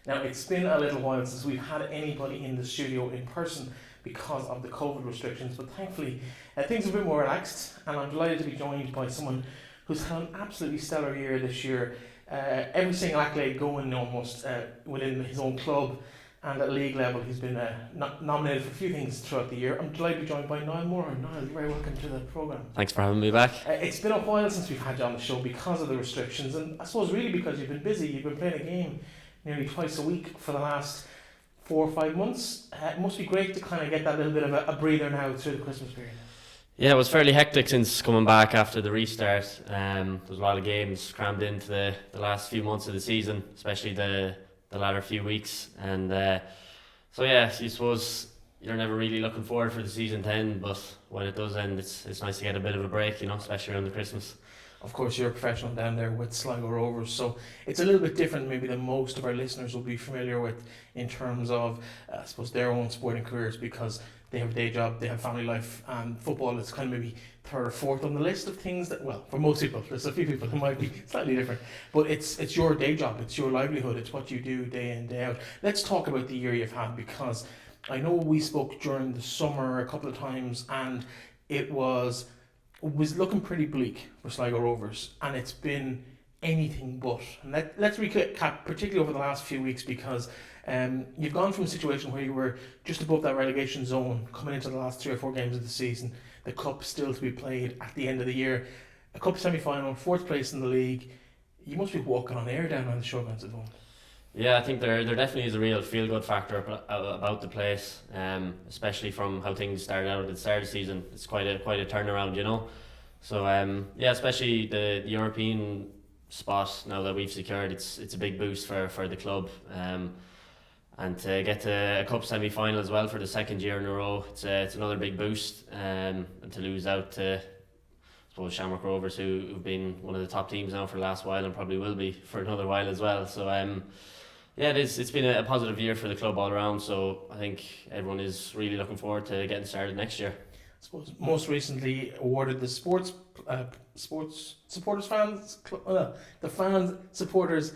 Now, it's been a little while since we've had anybody in the studio in person because of the COVID restrictions, but thankfully things have been more relaxed, and I'm delighted to be joined by someone who's had an absolutely stellar year this year. Every single accolade going almost within his own club, and at league level he's been nominated for a few things throughout the year. I'm delighted to be joined by Niall Morahan. Niall, you're very welcome to the programme. Thanks for having me back. It's been a while since we've had you on the show because of the restrictions, and I suppose really because you've been busy. You've been playing a game nearly twice a week for the last 4 or 5 months. It must be great to kind of get that little bit of a breather now through the Christmas period. Yeah, it was fairly hectic since coming back after the restart. There was a lot of games crammed into the last few months of the season, especially the latter few weeks. And so yeah, I suppose you're never really looking forward for the season to end, but when it does end, it's nice to get a bit of a break, especially around the Christmas. Of course, you're a professional down there with Sligo Rovers, so it's a little bit different maybe than most of our listeners will be familiar with in terms of, I suppose, their own sporting careers, because they have a day job, they have family life, and football is kind of maybe third or fourth on the list of things that, well, for most people, there's a few people who might be slightly different, but it's your day job, it's your livelihood, it's what you do day in, day out. Let's talk about the year you've had, because I know we spoke during the summer a couple of times, and it was looking pretty bleak for Sligo Rovers, and it's been anything but. And let's recap, particularly over the last few weeks, because you've gone from a situation where you were just above that relegation zone coming into the last 3 or 4 games of the season, the cup still to be played at the end of the year, a cup semi-final, 4th place in the league. You must be walking on air down on the Showgrounds at home. Yeah, I think there definitely is a real feel-good factor about the place, especially from how things started out at the start of the season. It's quite a turnaround, So yeah, especially the European spot now that we've secured, it's a big boost for the club. And to get to a cup semi-final as well for the 2nd year in a row, it's another big boost. And to lose out to, I suppose, Shamrock Rovers, who've been one of the top teams now for the last while and probably will be for another while as well. So yeah, it's been a positive year for the club all around, so I think everyone is really looking forward to getting started next year. I suppose most recently awarded the the Fans Supporters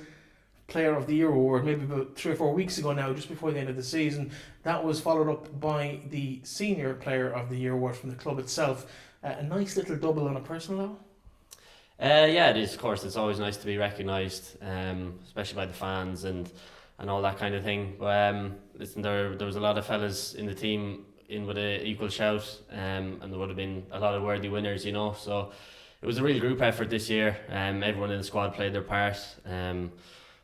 Player of the Year award, maybe about 3 or 4 weeks ago now, just before the end of the season. That was followed up by the Senior Player of the Year award from the club itself. A nice little double on a personal level. Yeah, it is. Of course, it's always nice to be recognised, especially by the fans and all that kind of thing. But listen, there was a lot of fellas in the team in with an equal shout, and there would have been a lot of worthy winners, So it was a real group effort this year. Everyone in the squad played their part.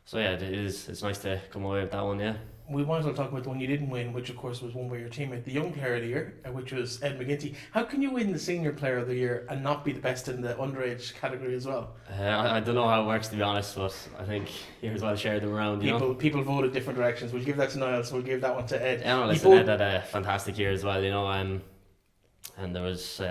So yeah, it's nice to come away with that one. Yeah. We might as well talk about the one you didn't win, which of course was won by your teammate, the Young Player of the Year, which was Ed McGinty. How can you win the Senior Player of the Year and not be the best in the underage category as well? I don't know how it works, to be honest, but I think you as well share them around. People voted different directions. We'll give that to Niall, so we'll give that one to Ed. Yeah, no, listen, Ed had a fantastic year as well, and there was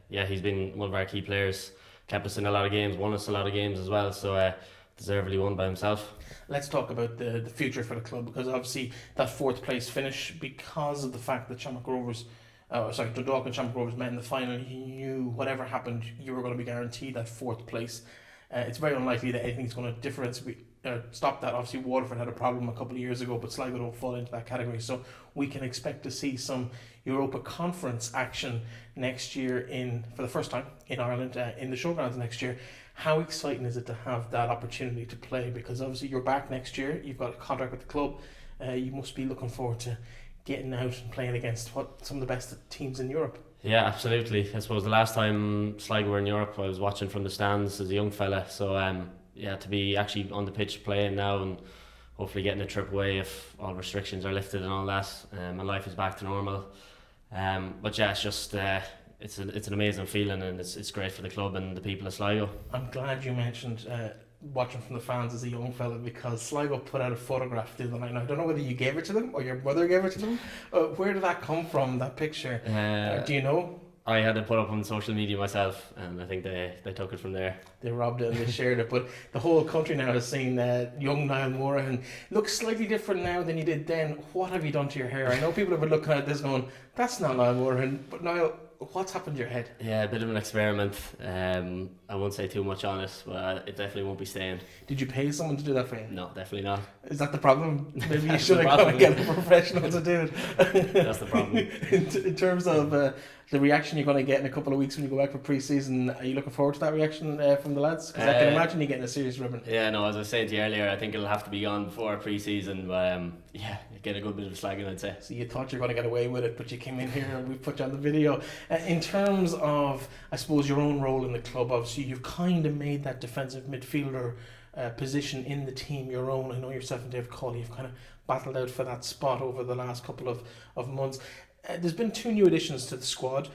he's been one of our key players, kept us in a lot of games, won us a lot of games as well, so deservedly won by himself. Let's talk about the future for the club, because obviously that 4th place finish, because of the fact that Dundalk and Shamrock Rovers met in the final, you knew whatever happened, you were going to be guaranteed that 4th place. It's very unlikely that anything's going to stop that. Obviously, Waterford had a problem a couple of years ago, but Sligo don't fall into that category, so we can expect to see some Europa Conference action next year for the first time in Ireland, in the Showgrounds next year. How exciting is it to have that opportunity to play? Because obviously you're back next year, you've got a contract with the club, you must be looking forward to getting out and playing against some of the best teams in Europe. Yeah, absolutely. I suppose the last time Sligo were in Europe, I was watching from the stands as a young fella, so to be actually on the pitch playing now and hopefully getting a trip away if all restrictions are lifted and all that, and life is back to normal. But yeah, it's just it's an amazing feeling, and it's great for the club and the people of Sligo. I'm glad you mentioned watching from the fans as a young fella, because Sligo put out a photograph the other night. Now, I don't know whether you gave it to them or your mother gave it to them. Where did that come from, that picture? Do you know? I had it put up on social media myself, and I think they took it from there. They robbed it and they shared it, but the whole country now has seen young Niall Morahan looks slightly different now than you did then. What have you done to your hair? I know people have been looking at this going, that's not Niall Morahan, but Niall, What's happened to your head? Yeah, a bit of an experiment. I won't say too much on it, but it definitely won't be staying. Did you pay someone to do that for you? No, definitely not. Is that the problem? Maybe you That's should the have gone and problem. get a professional to do it. That's the problem. In terms of the reaction you're going to get in a couple of weeks when you go back for pre-season, are you looking forward to that reaction from the lads? Because I can imagine you getting a serious ribbon. Yeah, no, as I was saying to you earlier, I think it'll have to be gone before pre-season, but yeah, you get a good bit of slagging, I'd say. So you thought you were going to get away with it, but you came in here and we put you on the video. In terms of, I suppose, your own role in the club, obviously you've kind of made that defensive midfielder position in the team your own. I know yourself and Dave Cawley have kind of battled out for that spot over the last couple of months. There's been 2 new additions to the squad,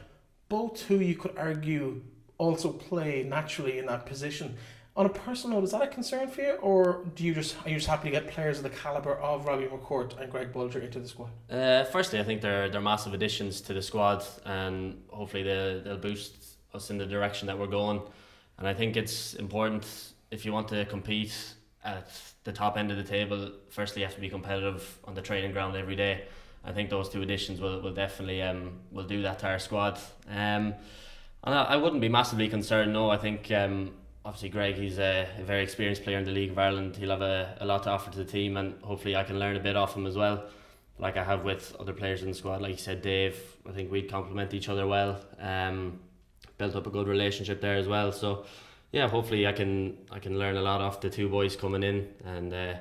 both who you could argue also play naturally in that position. On a personal note, is that a concern for you, or are you just happy to get players of the calibre of Robbie McCourt and Greg Bolger into the squad? Firstly, I think they're massive additions to the squad, and hopefully they'll boost us in the direction that we're going. And I think it's important, if you want to compete at the top end of the table, firstly you have to be competitive on the training ground every day. I think those 2 additions will definitely will do that to our squad. And I wouldn't be massively concerned. No, I think obviously Greg, he's a very experienced player in the League of Ireland. He'll have a lot to offer to the team, and hopefully I can learn a bit off him as well, like I have with other players in the squad. Like you said, Dave, I think we'd complement each other well. Built up a good relationship there as well. So yeah, hopefully I can learn a lot off the 2 boys coming in, and yeah,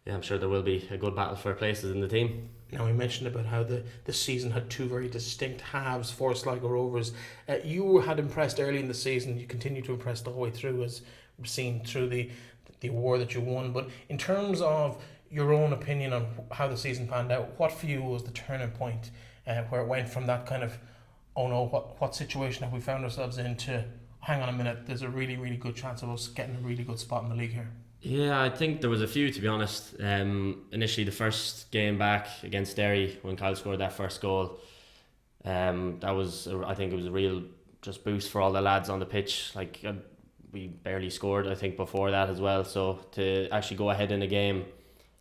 I'm sure there will be a good battle for places in the team. Now, we mentioned about how the season had 2 very distinct halves for Sligo Rovers. You had impressed early in the season. You continue to impress the whole way through, as we've seen through the award that you won. But in terms of your own opinion on how the season panned out, what for you was the turning point where it went from that kind of, oh no, what situation have we found ourselves in, to, hang on a minute, there's a really, really good chance of us getting a really good spot in the league here? Yeah, I think there was a few, to be honest. Initially, the first game back against Derry, when Kyle scored that first goal, that was, I think it was a real just boost for all the lads on the pitch. Like, we barely scored, I think, before that as well. So to actually go ahead in a game.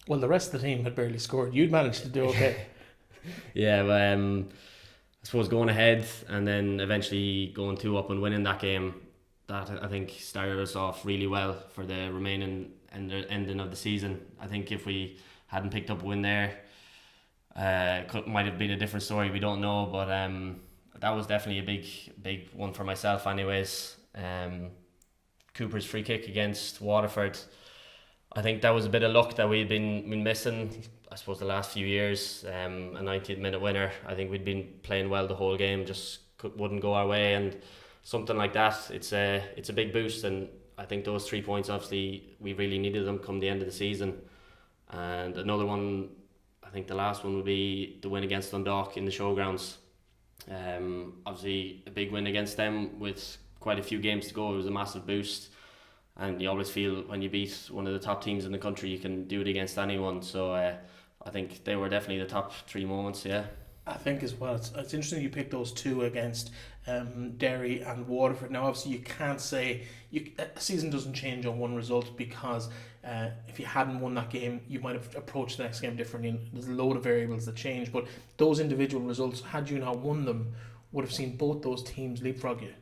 Well, the rest of the team had barely scored. You'd managed to do okay. Yeah, but I suppose going ahead and then eventually going 2 up and winning that game, that I think started us off really well for the remaining and the ending of the season. I think if we hadn't picked up a win there, might have been a different story. We don't know, but that was definitely a big one for myself. Anyways, Cooper's free kick against Waterford, I think that was a bit of luck that we'd been missing. I suppose the last few years, a 90th minute winner. I think we'd been playing well the whole game, just wouldn't go our way, and something like that, it's a big boost. And I think those 3 points, obviously we really needed them come the end of the season. And another one, I think the last one would be the win against Dundalk in the Showgrounds. Obviously a big win against them with quite a few games to go. It was a massive boost, and you always feel when you beat one of the top teams in the country you can do it against anyone. So I think they were definitely the top 3 moments. Yeah, I think as well, it's interesting you picked those 2 against Derry and Waterford. Now, obviously, you can't say a season doesn't change on one result, because if you hadn't won that game, you might have approached the next game differently. There's a load of variables that change, but those individual results, had you not won them, would have seen both those teams leapfrog you.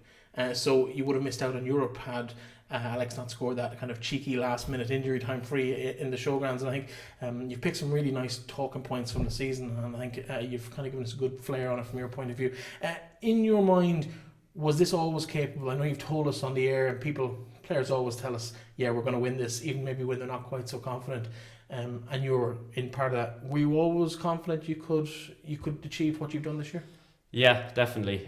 So you would have missed out on Europe had Alex not scored that kind of cheeky last minute injury time free in the Showgrounds. And I think you've picked some really nice talking points from the season, and I think you've kind of given us a good flair on it from your point of view. In your mind, was this always capable? I know you've told us on the air, and players always tell us, yeah, we're going to win this, even maybe when they're not quite so confident. And you're in part of that. Were you always confident you could achieve what you've done this year? Yeah, definitely.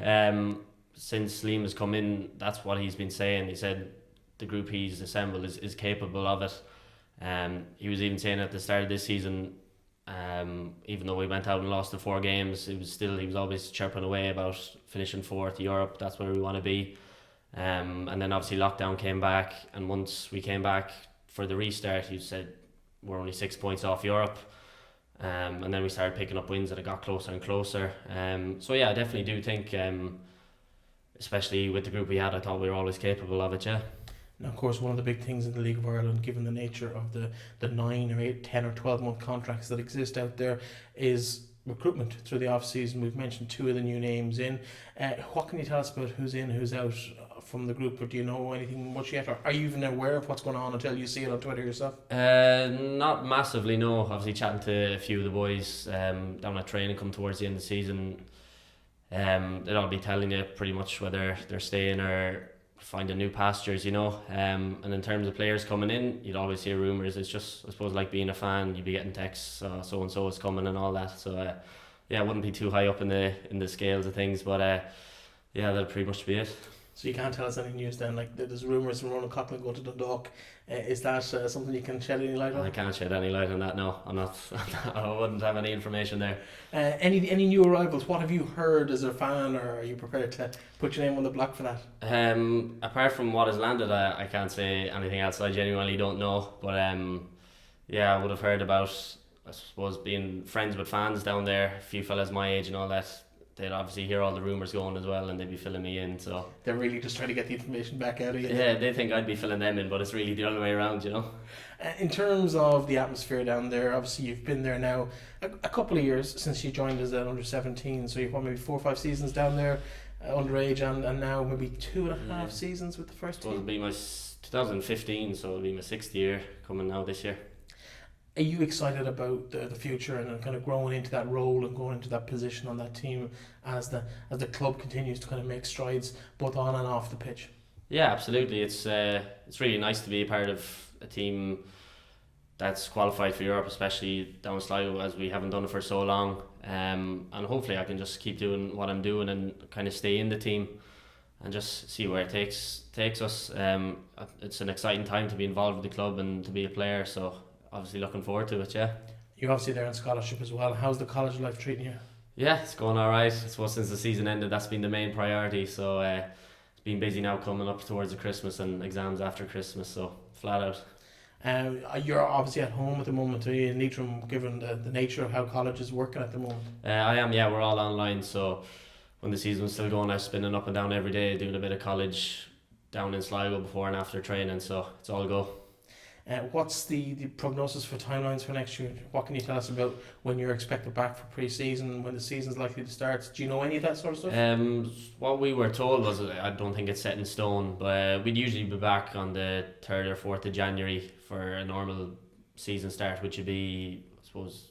Since Liam has come in, that's what he's been saying. He said the group he's assembled is capable of it. He was even saying at the start of this season, even though we went out and lost the 4 games, he was always chirping away about finishing 4th Europe. That's where we want to be. And then obviously lockdown came back, and once we came back for the restart, he said we're only 6 points off Europe. And then we started picking up wins, and it got closer and closer. So yeah, I definitely do think, especially with the group we had, I thought we were always capable of it. Yeah. Now, of course, one of the big things in the League of Ireland, given the nature of the 9 or 8, 10 or 12 month contracts that exist out there, is recruitment through the off season. We've mentioned two of the new names in. What can you tell us about who's in, who's out from the group, or do you know anything much yet, or are you even aware of what's going on until you see it on Twitter yourself? Not massively, no. Obviously chatting to a few of the boys down at training come towards the end of the season. They'll all be telling you pretty much whether they're staying or finding new pastures, you know. And in terms of players coming in, you'd always hear rumours. It's just, I suppose, like being a fan, you'd be getting texts, so and so is coming and all that. So yeah, I wouldn't be too high up in the scales of things, but yeah, that'll pretty much be it. So you can't tell us any news then, like there's rumours from Ronan Coughlin going to Dundalk. Is that something you can shed any light on? I can't shed any light on that, no. I'm not. I wouldn't have any information there. Any new arrivals? What have you heard as a fan, or are you prepared to put your name on the block for that? Apart from what has landed, I can't say anything else. I genuinely don't know. But yeah, I would have heard about, I suppose, being friends with fans down there, a few fellas my age and all that. They'd obviously hear all the rumours going as well, and they'd be filling me in. So they're really just trying to get the information back out of you. Yeah, they think I'd be filling them in, but it's really the other way around, you know. In terms of the atmosphere down there, obviously you've been there now a couple of years since you joined us at under 17. So you've won maybe 4 or 5 seasons down there, underage, and now maybe 2.5 seasons with the first team. It'll be my 2015, so it'll be my 6th year coming now this year. Are you excited about the future and kind of growing into that role and going into that position on that team as the club continues to kind of make strides both on and off the pitch? Yeah, absolutely. It's really nice to be a part of a team that's qualified for Europe, especially down in Sligo, as we haven't done it for so long. And hopefully I can just keep doing what I'm doing and kind of stay in the team and just see where it takes us. It's an exciting time to be involved with the club and to be a player, so obviously looking forward to it, yeah. You're obviously there in scholarship as well. How's the college life treating you? Yeah, it's going alright. I suppose since the season ended, that's been the main priority. So it's been busy now coming up towards the Christmas and exams after Christmas, so flat out. You're obviously at home at the moment, are you in Leitrim, given the nature of how college is working at the moment? I am, yeah. We're all online, so when the season was still going, I was spinning up and down every day, doing a bit of college down in Sligo before and after training, so it's all go. What's the prognosis for timelines for next year? What can you tell us about when you're expected back for pre-season, when the season's likely to start? Do you know any of that sort of stuff? What we were told was, I don't think it's set in stone, but we'd usually be back on the 3rd or 4th of January for a normal season start, which would be, I suppose,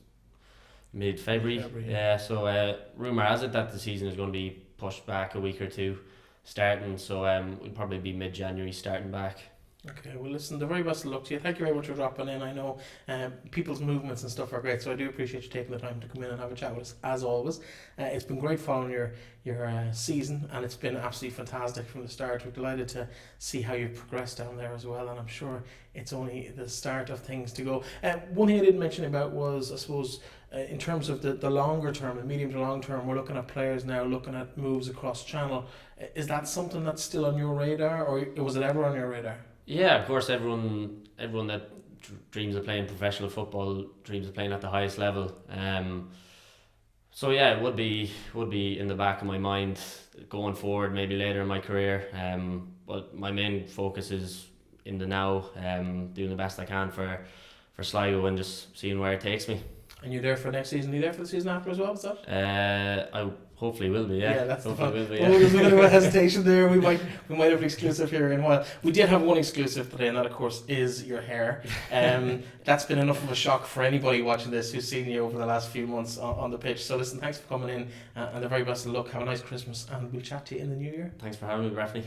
mid-February. Yeah. So rumour has it that the season is going to be pushed back a week or two starting, so we'll probably be mid-January starting back. Okay, well listen, the very best of luck to you. Thank you very much for dropping in. I know people's movements and stuff are great, so I do appreciate you taking the time to come in and have a chat with us, as always. It's been great following your season, and it's been absolutely fantastic from the start. We're delighted to see how you've progressed down there as well, and I'm sure it's only the start of things to go. One thing I didn't mention about was, I suppose, in terms of the longer term, the medium to long term, we're looking at players now, looking at moves across channel. Is that something that's still on your radar, or was it ever on your radar? Yeah, of course. Everyone that dreams of playing professional football dreams of playing at the highest level. So yeah, it would be in the back of my mind going forward, maybe later in my career. But my main focus is in the now, doing the best I can for Sligo and just seeing where it takes me. And you're there for next season? Are you there for the season after as well? Is that? I hopefully will be. Yeah, that's hopefully the will be. Yeah. Oh, there's a bit of a hesitation there. We might have an exclusive here in a while. We did have one exclusive today, and that of course is your hair. That's been enough of a shock for anybody watching this who's seen you over the last few months on the pitch. So listen, thanks for coming in, and the very best of luck. Have a nice Christmas, and we'll chat to you in the new year. Thanks for having me, Breifne.